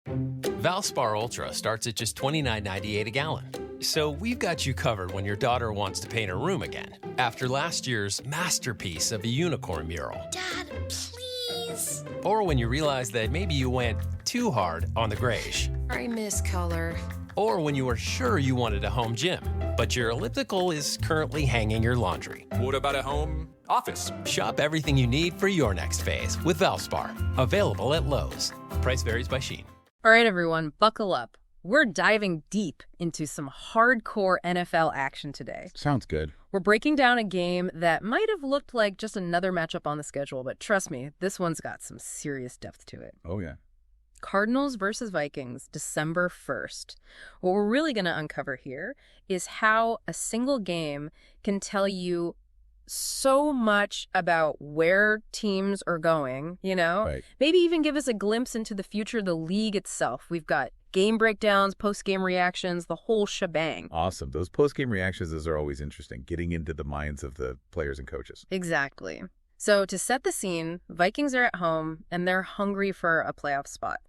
Valspar Ultra starts at just $29.98 a gallon. So we've got you covered when your daughter wants to paint her room again after last year's masterpiece of a unicorn mural. Dad, please. Or when you realize that maybe you went too hard on the grayish. I miss color. Or when you were sure you wanted a home gym, but your elliptical is currently hanging your laundry. What about a home office? Shop everything you need for your next phase with Valspar. Available at Lowe's. Price varies by Shein. All right, everyone, buckle up. We're diving deep into some hardcore NFL action today. Sounds good. We're breaking down a game that might have looked like just another matchup on the schedule, but trust me, this one's got some serious depth to it. Oh, yeah. Cardinals versus Vikings, December 1st. What we're really going to uncover here is how a single game can tell you so much about where teams are going, you know? Right. Maybe even give us a glimpse into the future of the league itself. We've got game breakdowns, post-game reactions, the whole shebang. Awesome. Those post-game reactions, those are always interesting, getting into the minds of the players and coaches. Exactly. So to set the scene, Vikings are at home, and they're hungry for a playoff spot.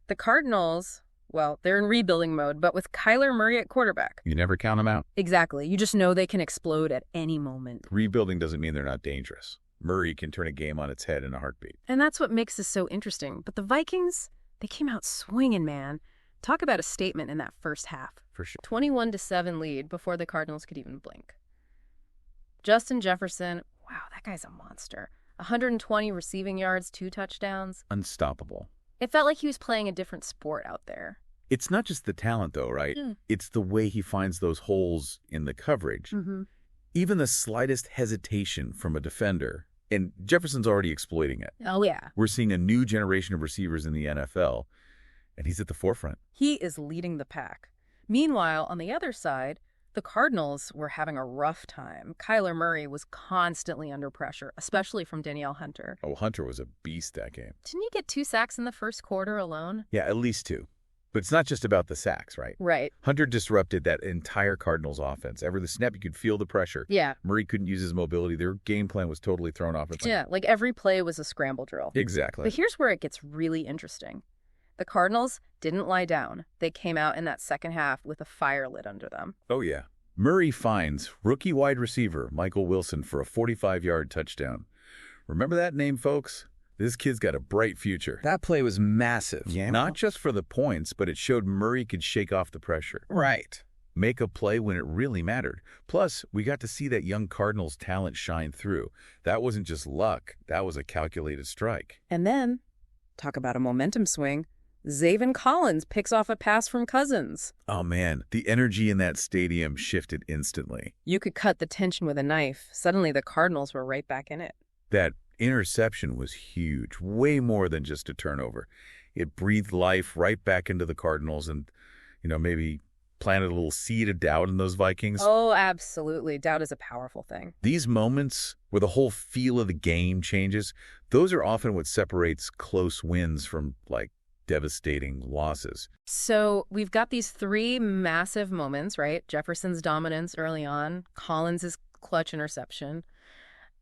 The Cardinals, well, they're in rebuilding mode, but with Kyler Murray at quarterback. You never count them out. Exactly. You just know they can explode at any moment. Rebuilding doesn't mean they're not dangerous. Murray can turn a game on its head in a heartbeat. And that's what makes this so interesting. But the Vikings, they came out swinging, man. Talk about a statement in that first half. For sure. 21-7 lead before the Cardinals could even blink. Justin Jefferson, wow, that guy's a monster. 120 receiving yards, 2 touchdowns. Unstoppable. It felt like he was playing a different sport out there. It's not just the talent, though, right? It's the way he finds those holes in the coverage. Even the slightest hesitation from a defender, and Jefferson's already exploiting it. Oh, yeah. We're seeing a new generation of receivers in the NFL, and he's at the forefront. He is leading the pack. Meanwhile, on the other side, the Cardinals were having a rough time. Kyler Murray was constantly under pressure, especially from Danielle Hunter. Oh, Hunter was a beast that game. Didn't he get 2 sacks in the first quarter alone? Yeah, at least 2. But it's not just about the sacks, right? Right. Hunter disrupted that entire Cardinals offense. Every snap, you could feel the pressure. Yeah. Murray couldn't use his mobility. Their game plan was totally thrown off. Yeah, like every play was a scramble drill. Exactly. But here's where it gets really interesting. The Cardinals didn't lie down. They came out in that second half with a fire lit under them. Oh, yeah. Murray finds rookie wide receiver Michael Wilson for a 45-yard touchdown. Remember that name, folks? This kid's got a bright future. That play was massive. Yeah. Not just for the points, but it showed Murray could shake off the pressure. Right. Make a play when it really mattered. Plus, we got to see that young Cardinals talent shine through. That wasn't just luck. That was a calculated strike. And then, talk about a momentum swing, Zaven Collins picks off a pass from Cousins. Oh, man. The energy in that stadium shifted instantly. You could cut the tension with a knife. Suddenly, the Cardinals were right back in it. That interception was huge, way more than just a turnover. It breathed life right back into the Cardinals and, maybe planted a little seed of doubt in those Vikings. Oh, absolutely. Doubt is a powerful thing. These moments where the whole feel of the game changes, those are often what separates close wins from, devastating losses. So we've got these 3 massive moments, right? Jefferson's dominance early on, Collins' clutch interception,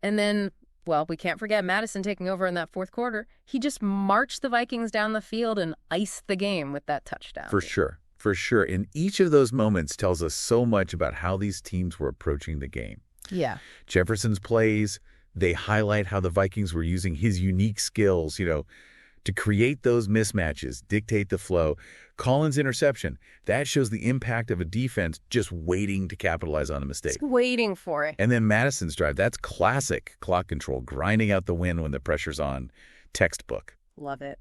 and then, well, we can't forget Madison taking over in that fourth quarter. He just marched the Vikings down the field and iced the game with that touchdown. For sure. For sure. And each of those moments tells us so much about how these teams were approaching the game. Yeah. Jefferson's plays, they highlight how the Vikings were using his unique skills, to create those mismatches, dictate the flow. Collins' interception, that shows the impact of a defense just waiting to capitalize on a mistake. Just waiting for it. And then Madison's drive, that's classic clock control, grinding out the win when the pressure's on. Textbook. Love it.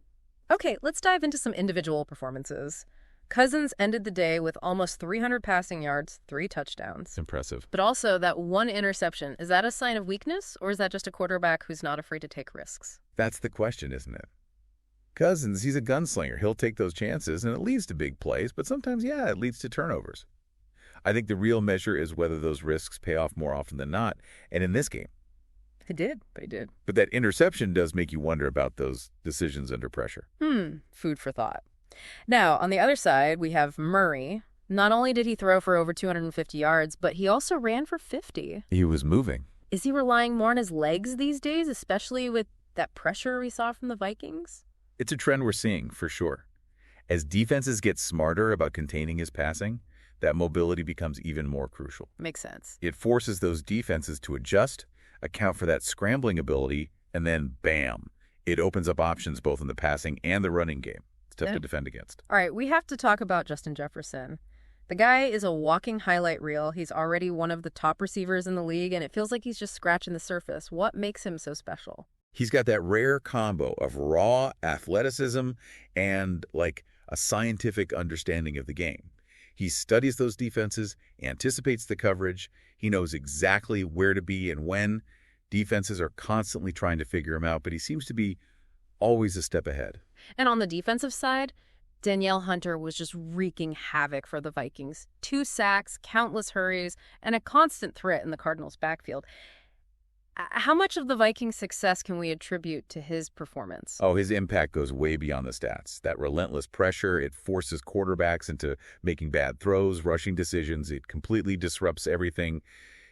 Okay, let's dive into some individual performances. Cousins ended the day with almost 300 passing yards, 3 touchdowns. It's impressive. But also that 1 interception, is that a sign of weakness, or is that just a quarterback who's not afraid to take risks? That's the question, isn't it? Cousins, he's a gunslinger. He'll take those chances, and it leads to big plays, but sometimes, it leads to turnovers. I think the real measure is whether those risks pay off more often than not, and in this game. They did. But that interception does make you wonder about those decisions under pressure. Food for thought. Now, on the other side, we have Murray. Not only did he throw for over 250 yards, but he also ran for 50. He was moving. Is he relying more on his legs these days, especially with that pressure we saw from the Vikings? It's a trend we're seeing, for sure. As defenses get smarter about containing his passing, that mobility becomes even more crucial. Makes sense. It forces those defenses to adjust, account for that scrambling ability, and then bam, it opens up options both in the passing and the running game. It's tough to defend against. All right, we have to talk about Justin Jefferson. The guy is a walking highlight reel. He's already one of the top receivers in the league, and it feels like he's just scratching the surface. What makes him so special? He's got that rare combo of raw athleticism and like a scientific understanding of the game. He studies those defenses, anticipates the coverage. He knows exactly where to be and when. Defenses are constantly trying to figure him out, but he seems to be always a step ahead. And on the defensive side, Danielle Hunter was just wreaking havoc for the Vikings. 2 sacks, countless hurries, and a constant threat in the Cardinals' backfield. How much of the Vikings' success can we attribute to his performance? Oh, his impact goes way beyond the stats. That relentless pressure, it forces quarterbacks into making bad throws, rushing decisions. It completely disrupts everything.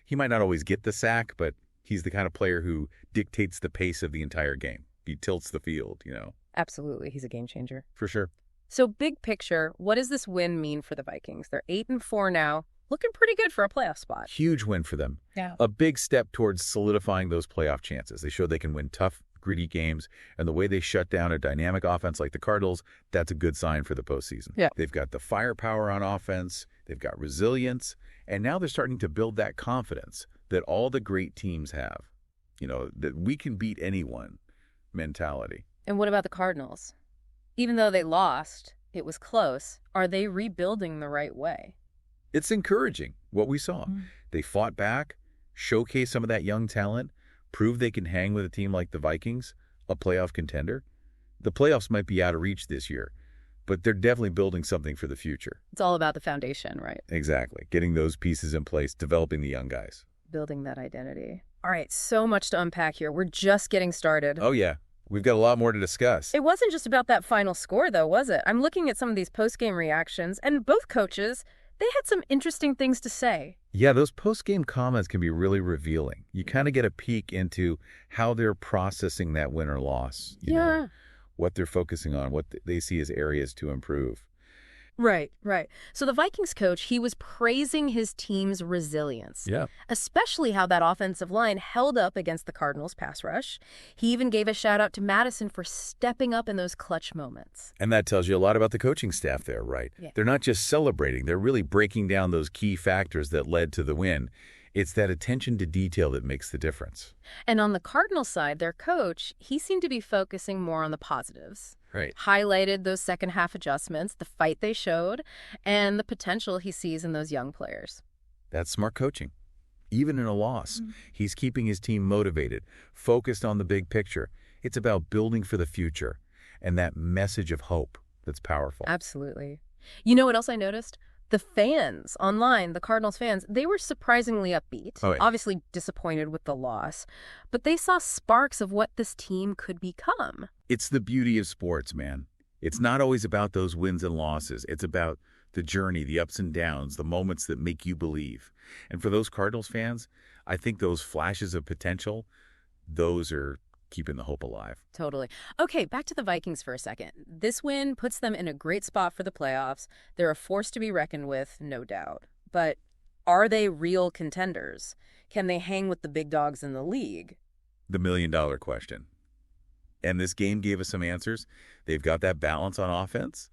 He might not always get the sack, but he's the kind of player who dictates the pace of the entire game. He tilts the field, you know. Absolutely. He's a game changer. For sure. So big picture, what does this win mean for the Vikings? They're 8-4 now. Looking pretty good for a playoff spot. Huge win for them. Yeah. A big step towards solidifying those playoff chances. They showed they can win tough, gritty games, and the way they shut down a dynamic offense like the Cardinals, that's a good sign for the postseason. Yeah. They've got the firepower on offense, they've got resilience, and now they're starting to build that confidence that all the great teams have. You know, that we can beat anyone mentality. And what about the Cardinals? Even though they lost, it was close. Are they rebuilding the right way? It's encouraging what we saw. They fought back, showcased some of that young talent, proved they can hang with a team like the Vikings, a playoff contender. The playoffs might be out of reach this year, but they're definitely building something for the future. It's all about the foundation, right? Exactly. Getting those pieces in place, developing the young guys. Building that identity. All right, so much to unpack here. We're just getting started. Oh, yeah. We've got a lot more to discuss. It wasn't just about that final score, though, was it? I'm looking at some of these post-game reactions, and both coaches, they had some interesting things to say. Yeah, those post-game comments can be really revealing. You kind of get a peek into how they're processing that win or loss. You know, what they're focusing on, what they see as areas to improve. Right. So the Vikings coach, he was praising his team's resilience. Yeah. Especially how that offensive line held up against the Cardinals' pass rush. He even gave a shout out to Madison for stepping up in those clutch moments. And that tells you a lot about the coaching staff there, right? Yeah. They're not just celebrating, they're really breaking down those key factors that led to the win. It's that attention to detail that makes the difference. And on the Cardinals side, their coach, he seemed to be focusing more on the positives. Right. Highlighted those second half adjustments, the fight they showed, and the potential he sees in those young players. That's smart coaching. Even in a loss, he's keeping his team motivated, focused on the big picture. It's about building for the future and that message of hope that's powerful. Absolutely. You know what else I noticed? The fans online, the Cardinals fans, they were surprisingly upbeat, obviously disappointed with the loss, but they saw sparks of what this team could become. It's the beauty of sports, man. It's not always about those wins and losses. It's about the journey, the ups and downs, the moments that make you believe. And for those Cardinals fans, I think those flashes of potential, those are keeping the hope alive. Totally. Okay, back to the Vikings for a second. This win puts them in a great spot for the playoffs. They're a force to be reckoned with, no doubt. But are they real contenders? Can they hang with the big dogs in the league? The million-dollar question. And this game gave us some answers. They've got that balance on offense.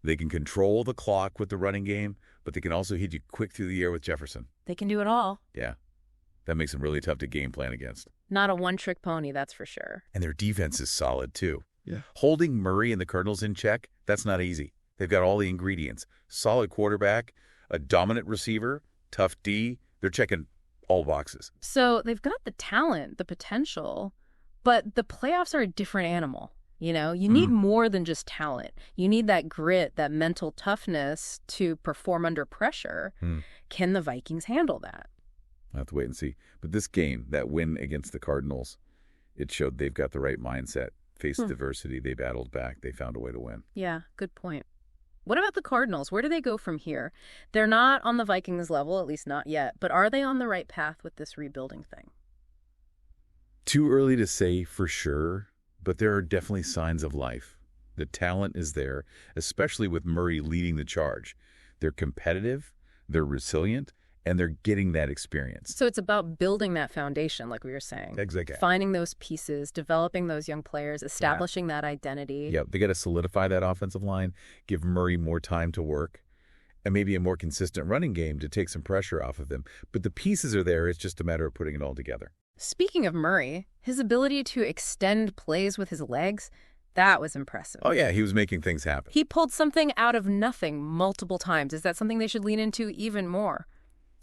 They can control the clock with the running game, but they can also hit you quick through the air with Jefferson. They can do it all. Yeah. That makes them really tough to game plan against. Not a one-trick pony, that's for sure. And their defense is solid, too. Yeah. Holding Murray and the Cardinals in check, that's not easy. They've got all the ingredients. Solid quarterback, a dominant receiver, tough D. They're checking all boxes. So they've got the talent, the potential, but the playoffs are a different animal. You know, you need more than just talent. You need that grit, that mental toughness to perform under pressure. Can the Vikings handle that? I'll have to wait and see. But this game, that win against the Cardinals, it showed they've got the right mindset. Faced adversity, they battled back, they found a way to win. Yeah, good point. What about the Cardinals? Where do they go from here? They're not on the Vikings level, at least not yet, but are they on the right path with this rebuilding thing? Too early to say for sure, but there are definitely signs of life. The talent is there, especially with Murray leading the charge. They're competitive, they're resilient, and they're getting that experience. So it's about building that foundation, like we were saying. Exactly. Finding those pieces, developing those young players, establishing that identity. Yeah, they got to solidify that offensive line, give Murray more time to work, and maybe a more consistent running game to take some pressure off of him. But the pieces are there. It's just a matter of putting it all together. Speaking of Murray, his ability to extend plays with his legs, that was impressive. Oh, yeah, he was making things happen. He pulled something out of nothing multiple times. Is that something they should lean into even more?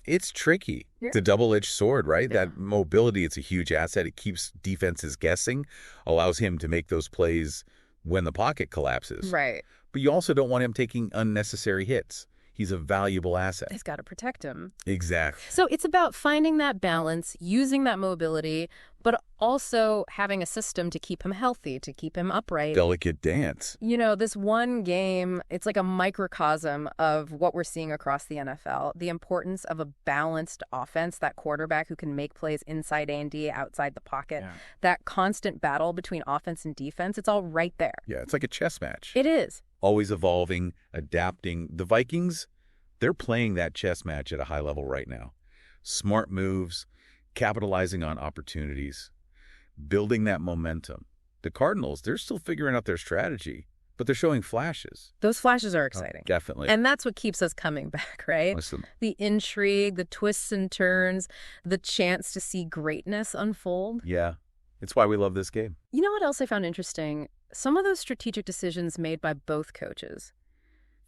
It's tricky. Yeah. It's a double-edged sword, right? Yeah. That mobility, it's a huge asset. It keeps defenses guessing, allows him to make those plays when the pocket collapses. Right. But you also don't want him taking unnecessary hits. He's a valuable asset. They've got to protect him. Exactly. So it's about finding that balance, using that mobility, but also having a system to keep him healthy, to keep him upright. Delicate dance. You know, this one game, it's like a microcosm of what we're seeing across the NFL. The importance of a balanced offense, that quarterback who can make plays inside A&D, outside the pocket, that constant battle between offense and defense, it's all right there. Yeah, it's like a chess match. It is. Always evolving, adapting. The Vikings, they're playing that chess match at a high level right now. Smart moves, capitalizing on opportunities, building that momentum. The Cardinals, they're still figuring out their strategy, but they're showing flashes. Those flashes are exciting. Definitely. And that's what keeps us coming back, right? Listen, The intrigue, the twists and turns, the chance to see greatness unfold. yeah, it's why we love this game. You know what else I found interesting? Some of those strategic decisions made by both coaches.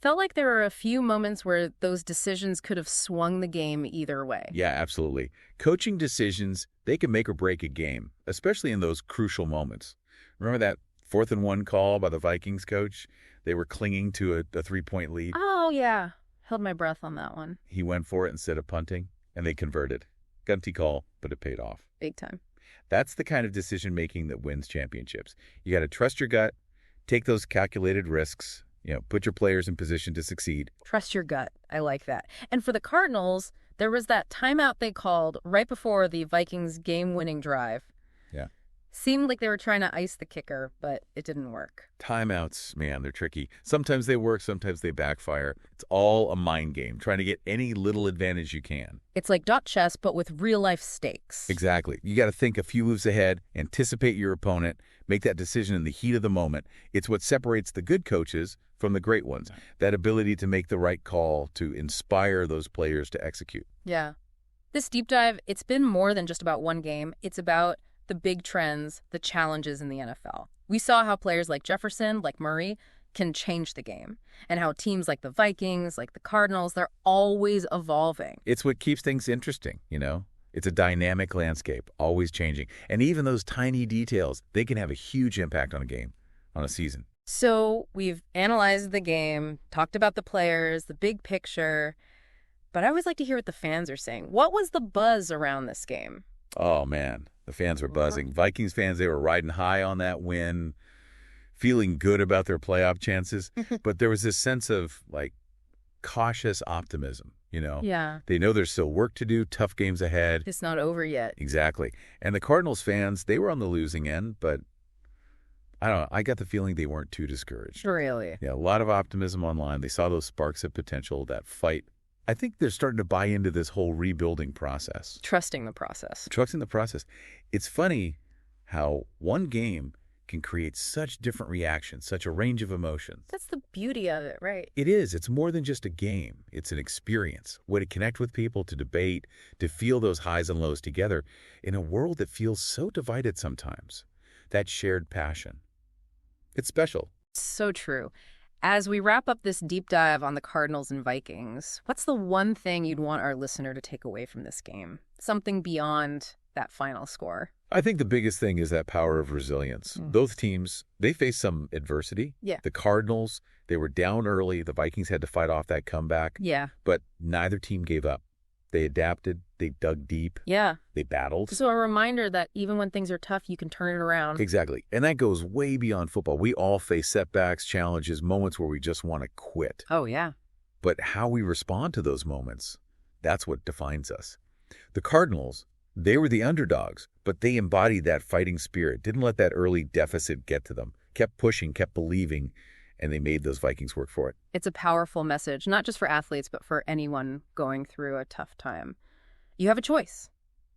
Felt like there were a few moments where those decisions could have swung the game either way. Yeah, absolutely. Coaching decisions, they can make or break a game, especially in those crucial moments. Remember that 4th and 1 call by the Vikings coach? They were clinging to a 3-point lead. Oh, yeah. Held my breath on that one. He went for it instead of punting, and they converted. Gunty call, but it paid off. Big time. That's the kind of decision-making that wins championships. You got to trust your gut, take those calculated risks, put your players in position to succeed. Trust your gut. I like that. And for the Cardinals, there was that timeout they called right before the Vikings game-winning drive. Yeah. Seemed like they were trying to ice the kicker, but it didn't work. Timeouts, man, they're tricky. Sometimes they work, sometimes they backfire. It's all a mind game, trying to get any little advantage you can. It's like dot chess, but with real-life stakes. Exactly. You got to think a few moves ahead, anticipate your opponent, make that decision in the heat of the moment. It's what separates the good coaches from the great ones. That ability to make the right call, to inspire those players to execute. Yeah. This deep dive, it's been more than just about one game. It's about the big trends, the challenges in the NFL. We saw how players like Jefferson, like Murray, can change the game, and how teams like the Vikings, like the Cardinals, they're always evolving. It's what keeps things interesting, It's a dynamic landscape, always changing. And even those tiny details, they can have a huge impact on a game, on a season. So we've analyzed the game, talked about the players, the big picture, but I always like to hear what the fans are saying. What was the buzz around this game? Oh, man, the fans were buzzing. Vikings fans, they were riding high on that win, feeling good about their playoff chances. But there was this sense of, cautious optimism, Yeah. They know there's still work to do, tough games ahead. It's not over yet. Exactly. And the Cardinals fans, they were on the losing end, but I don't know. I got the feeling they weren't too discouraged. Really? Yeah, a lot of optimism online. They saw those sparks of potential, that fight. I think they're starting to buy into this whole rebuilding process. Trusting the process. Trusting the process. It's funny how one game can create such different reactions, such a range of emotions. That's the beauty of it, right? It is. It's more than just a game. It's an experience, a way to connect with people, to debate, to feel those highs and lows together in a world that feels so divided sometimes. That shared passion. It's special. So true. As we wrap up this deep dive on the Cardinals and Vikings, what's the one thing you'd want our listener to take away from this game? Something beyond that final score. I think the biggest thing is that power of resilience. Both teams, they faced some adversity. Yeah. The Cardinals, they were down early. The Vikings had to fight off that comeback. Yeah. But neither team gave up. They adapted. They dug deep. Yeah. They battled. So a reminder that even when things are tough, you can turn it around. Exactly. And that goes way beyond football. We all face setbacks, challenges, moments where we just want to quit. Oh, yeah. But how we respond to those moments, that's what defines us. The Cardinals, they were the underdogs, but they embodied that fighting spirit, didn't let that early deficit get to them. kept pushing, kept believing, and they made those Vikings work for it. It's a powerful message, not just for athletes, but for anyone going through a tough time. You have a choice.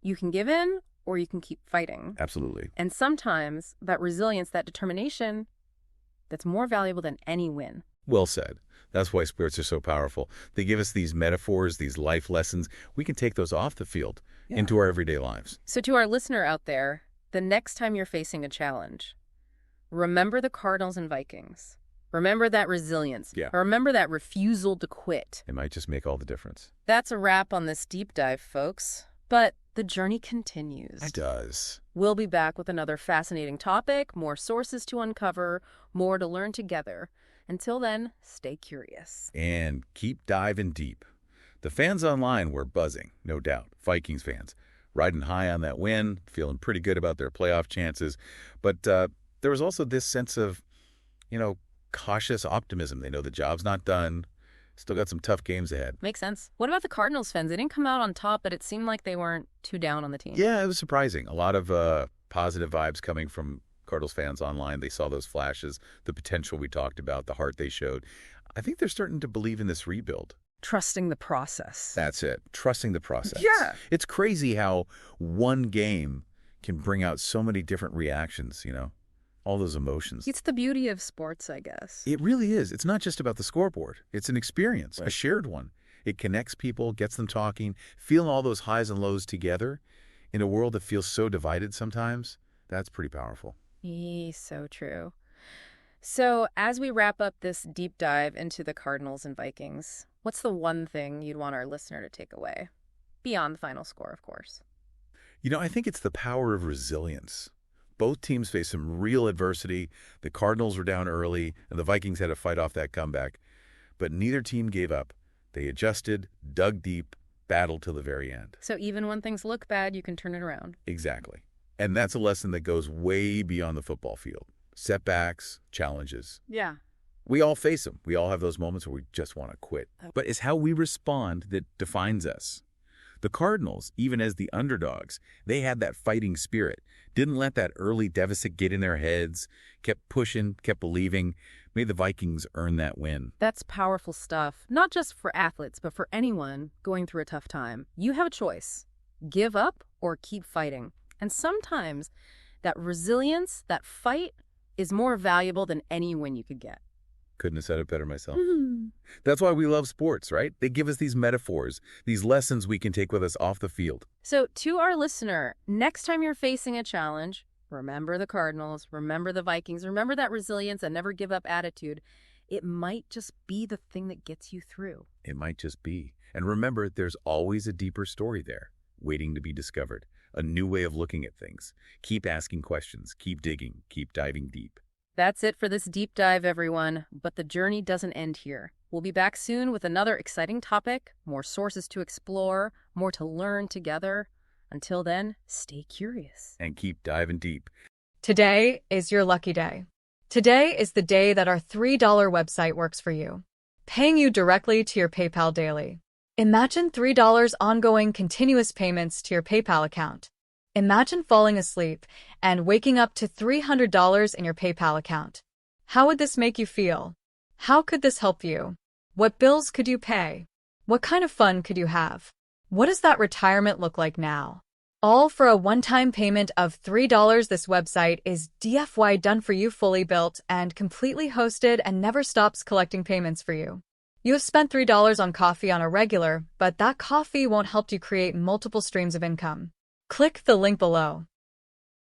You can give in or you can keep fighting. Absolutely. And sometimes that resilience, that determination, that's more valuable than any win. Well said. That's why sports are so powerful. They give us these metaphors, these life lessons. We can take those off the field into our everyday lives. So to our listener out there, the next time you're facing a challenge, remember the Cardinals and Vikings. Remember that resilience. Yeah. Remember that refusal to quit. It might just make all the difference. That's a wrap on this deep dive, folks. But the journey continues. It does. We'll be back with another fascinating topic, more sources to uncover, more to learn together. Until then, stay curious. And keep diving deep. The fans online were buzzing, no doubt. Vikings fans, riding high on that win, feeling pretty good about their playoff chances. But there was also this sense of, cautious optimism. They know the job's not done. Still got some tough games ahead. Makes sense. What about the Cardinals fans? They didn't come out on top, but it seemed like they weren't too down on the team. Yeah, it was surprising. A lot of positive vibes coming from Cardinals fans online. They saw those flashes, the potential we talked about, the heart they showed. I think they're starting to believe in this rebuild. Trusting the process. That's it. Trusting the process. Yeah. It's crazy how one game can bring out so many different reactions, all those emotions. It's the beauty of sports, I guess. It really is. It's not just about the scoreboard. It's an experience, a shared one. It connects people, gets them talking, feeling all those highs and lows together in a world that feels so divided sometimes. That's pretty powerful. So true. So as we wrap up this deep dive into the Cardinals and Vikings, what's the one thing you'd want our listener to take away? Beyond the final score, of course. I think it's the power of resilience. Both teams faced some real adversity. The Cardinals were down early, and the Vikings had to fight off that comeback. But neither team gave up. They adjusted, dug deep, battled till the very end. So even when things look bad, you can turn it around. Exactly. And that's a lesson that goes way beyond the football field. Setbacks, challenges. Yeah. We all face them. We all have those moments where we just want to quit. But it's how we respond that defines us. The Cardinals, even as the underdogs, they had that fighting spirit, didn't let that early deficit get in their heads, kept pushing, kept believing, made the Vikings earn that win. That's powerful stuff, not just for athletes, but for anyone going through a tough time. You have a choice. Give up or keep fighting. And sometimes that resilience, that fight, is more valuable than any win you could get. Couldn't have said it better myself. That's why we love sports, right? They give us these metaphors, these lessons we can take with us off the field. So to our listener, next time you're facing a challenge, remember the Cardinals, remember the Vikings, remember that resilience and never give up attitude. It might just be the thing that gets you through. It might just be. And remember, there's always a deeper story there, waiting to be discovered. A new way of looking at things. Keep asking questions, keep digging, keep diving deep. That's it for this deep dive, everyone. But the journey doesn't end here. We'll be back soon with another exciting topic, more sources to explore, more to learn together. Until then, stay curious. And keep diving deep. Today is your lucky day. Today is the day that our $3 website works for you, paying you directly to your PayPal daily. Imagine $3 ongoing continuous payments to your PayPal account. Imagine falling asleep and waking up to $300 in your PayPal account. How would this make you feel? How could this help you? What bills could you pay? What kind of fun could you have? What does that retirement look like now? All for a one-time payment of $3. This website is DFY done for you, fully built and completely hosted, and never stops collecting payments for you. You have spent $3 on coffee on a regular, but that coffee won't help you create multiple streams of income. Click the link below.